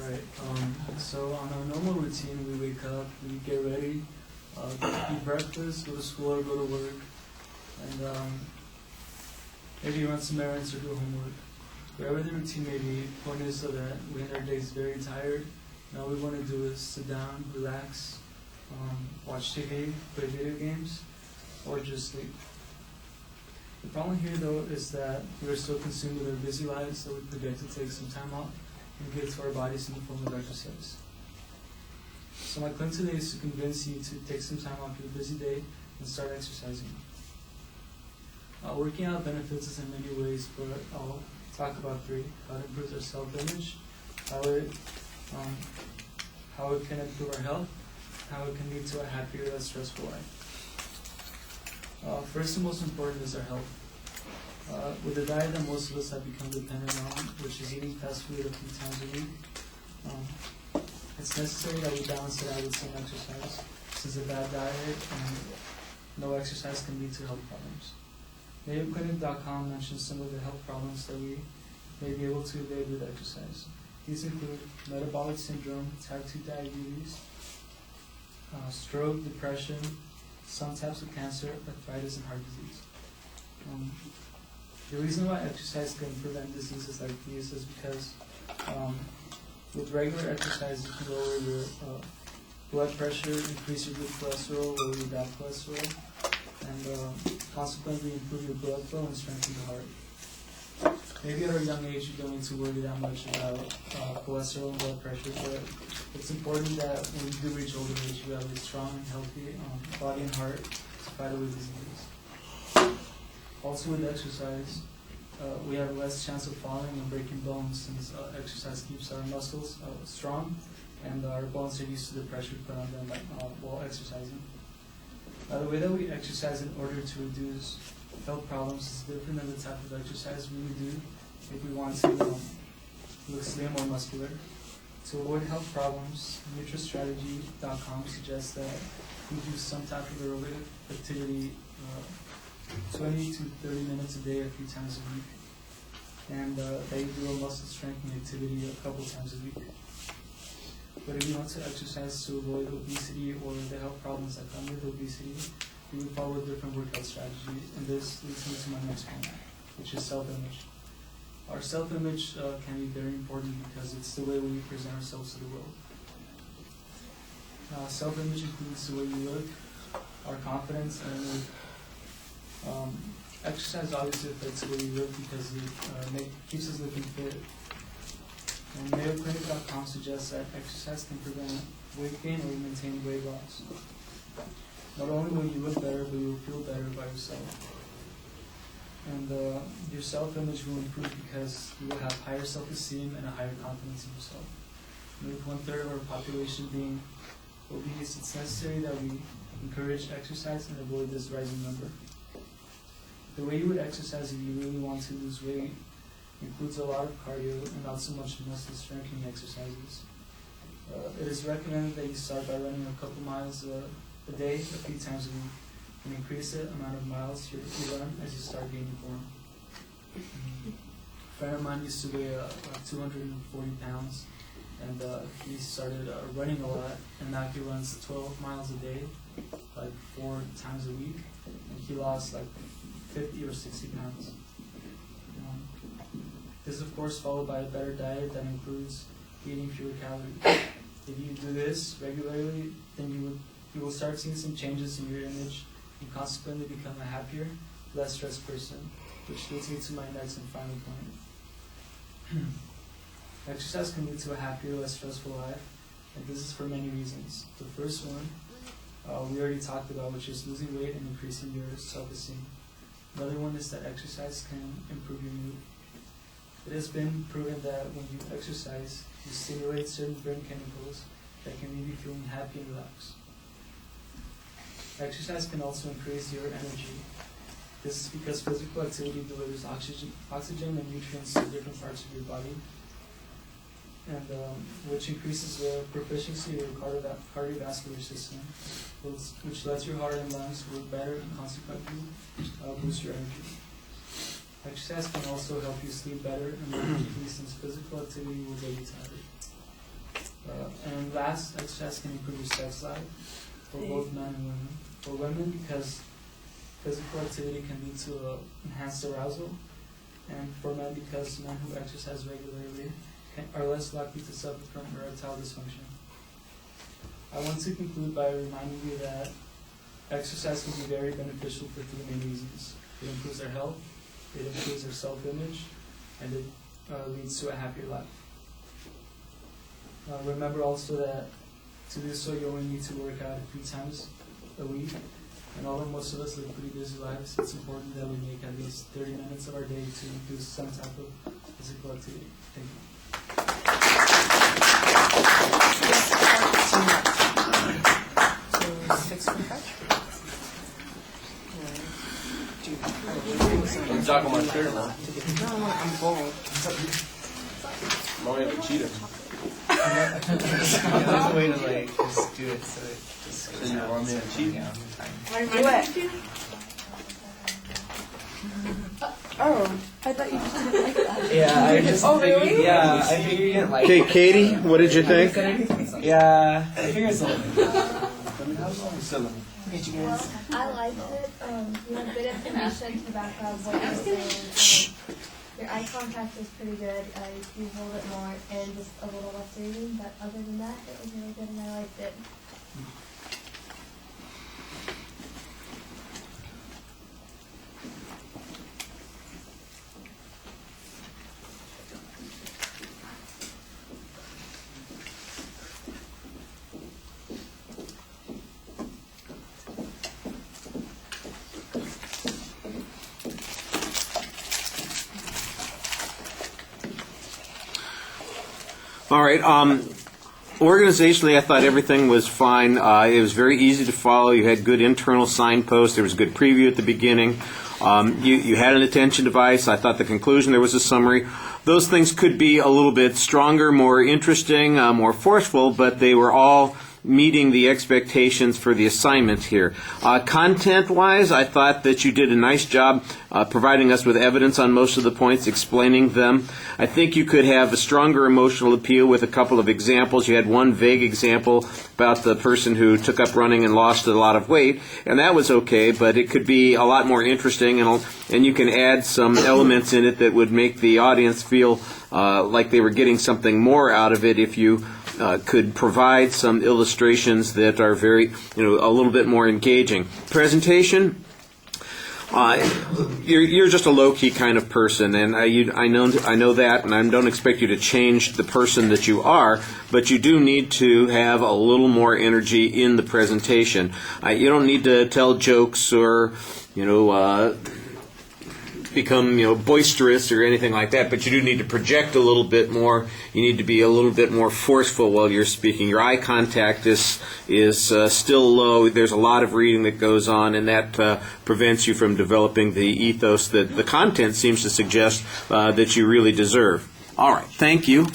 Alright, so on our normal routine, we wake up, we get ready, eat breakfast, go to school or go to work, and maybe run some errands or do homework. Wherever the routine may be, the point is so that we end our days very tired, and all we want to do is sit down, relax, watch TV, play video games, or just sleep. The problem here, though, is that we are so consumed with our busy lives that we forget to take some time off and give it to our bodies in the form of exercise. So my claim today is to convince you to take some time off your busy day and start exercising. Working out benefits us in many ways, but I'll talk about three: how it improves our self-image, how it can improve our health, how it can lead to a happier, less stressful life. First and most important is our health. With the diet that most of us have become dependent on, which is eating fast food a few times a week, it's necessary that we balance it out with some exercise, since a bad diet and no exercise can lead to health problems. MayoClinic.com mentions some of the health problems that we may be able to evade with exercise. These include metabolic syndrome, type 2 diabetes, stroke, depression, some types of cancer, arthritis, and heart disease. The reason why exercise can prevent diseases like these is because with regular exercise you can lower your blood pressure, increase your good cholesterol, lower your bad cholesterol, and consequently improve your blood flow and strengthen the heart. Maybe at our young age you don't need to worry that much about cholesterol and blood pressure, but it's important that when you do reach older age you have a strong and healthy body and heart to fight away diseases. Also with exercise, we have less chance of falling and breaking bones, since exercise keeps our muscles strong and our bones are used to the pressure put on them while exercising. The way that we exercise in order to reduce health problems is different than the type of exercise we would do if we want to look slim or muscular. To avoid health problems, NutriStrategy.com suggests that we do some type of aerobic activity 20 to 30 minutes a day a few times a week, and that you do a muscle strengthening activity a couple times a week. But if you want to exercise to avoid obesity or the health problems that come with obesity, you will follow a different workout strategy, and this leads me to my next point, which is self-image. Our self-image can be very important because it's the way we present ourselves to the world. Self-image includes the way we look, our confidence, and exercise obviously affects the way we look because it keeps us looking fit. And MayoClinic.com suggests that exercise can prevent weight gain or maintain weight loss. Not only will you look better, but you will feel better by yourself. And your self-image will improve because you will have higher self-esteem and a higher confidence in yourself. And with 1/3 of our population being obese, it's necessary that we encourage exercise and avoid this rising number. The way you would exercise if you really want to lose weight includes a lot of cardio and not so much muscle strengthening exercises. It is recommended that you start by running a couple miles a day, a few times a week, and increase the amount of miles you run as you start gaining form. A friend of mine used to weigh 240 pounds, and he started running a lot, and now he runs 12 miles a day, like 4 times a week, and he lost like 50 or 60 pounds. This is of course followed by a better diet that includes eating fewer calories. If you do this regularly, then you will start seeing some changes in your image and consequently become a happier, less stressed person, which leads me to my next and final point. Exercise can lead to a happier, less stressful life, and this is for many reasons. The first one we already talked about, which is losing weight and increasing your self-esteem. Another one is that exercise can improve your mood. It has been proven that when you exercise, you stimulate certain brain chemicals that can leave you feeling happy and relaxed. Exercise can also increase your energy. This is because physical activity delivers oxygen and nutrients to different parts of your body, and which increases the proficiency of your cardiovascular system, which lets your heart and lungs work better and consequently boost your energy. Exercise can also help you sleep better and more deeply, since physical activity will get you tired. And last, exercise can improve your sex life for both men and women. For women, because physical activity can lead to enhanced arousal, and for men, because men who exercise regularly are less likely to suffer from erectile dysfunction. I want to conclude by reminding you that exercise can be very beneficial for three main reasons. It improves our health, it improves our self-image, and it leads to a happier life. Remember also that to do so, you only need to work out 3 times a week. And although most of us live pretty busy lives, it's important that we make at least 30 minutes of our day to do some type of physical activity. Thank you. I'm talking my shirt now. No, I'm bald. I'm only a cheetah. There's a way to like just do it so it just So you want me to cheat? Do it. Oh, I thought you just didn't like that. Yeah, I just Oh, figured, really? yeah, I figured you didn't like Okay, it. Katie, what did you think? Yeah, I figured it's a little bit. Look at you guys. I liked it. You had good information to back up what you were saying. Your eye contact was pretty good. You hold it more and just a little less reading. But other than that, it was really good and I liked it. All right. Organizationally, I thought everything was fine. It was very easy to follow. You had good internal signposts. There was a good preview at the beginning. You had an attention device. I thought the conclusion, there was a summary. Those things could be a little bit stronger, more interesting, more forceful, but they were all meeting the expectations for the assignment here. Content-wise, I thought that you did a nice job providing us with evidence on most of the points, explaining them. I think you could have a stronger emotional appeal with a couple of examples. You had one vague example about the person who took up running and lost a lot of weight, and that was okay, but it could be a lot more interesting, and you can add some elements in it that would make the audience feel like they were getting something more out of it if you could provide some illustrations that are very, a little bit more engaging. Presentation, you're just a low-key kind of person, and I know that, and I don't expect you to change the person that you are, but you do need to have a little more energy in the presentation. You don't need to tell jokes or, become boisterous or anything like that, but you do need to project a little bit more. You need to be a little bit more forceful while you're speaking. Your eye contact is still low. There's a lot of reading that goes on, and that prevents you from developing the ethos that the content seems to suggest that you really deserve. All right, thank you.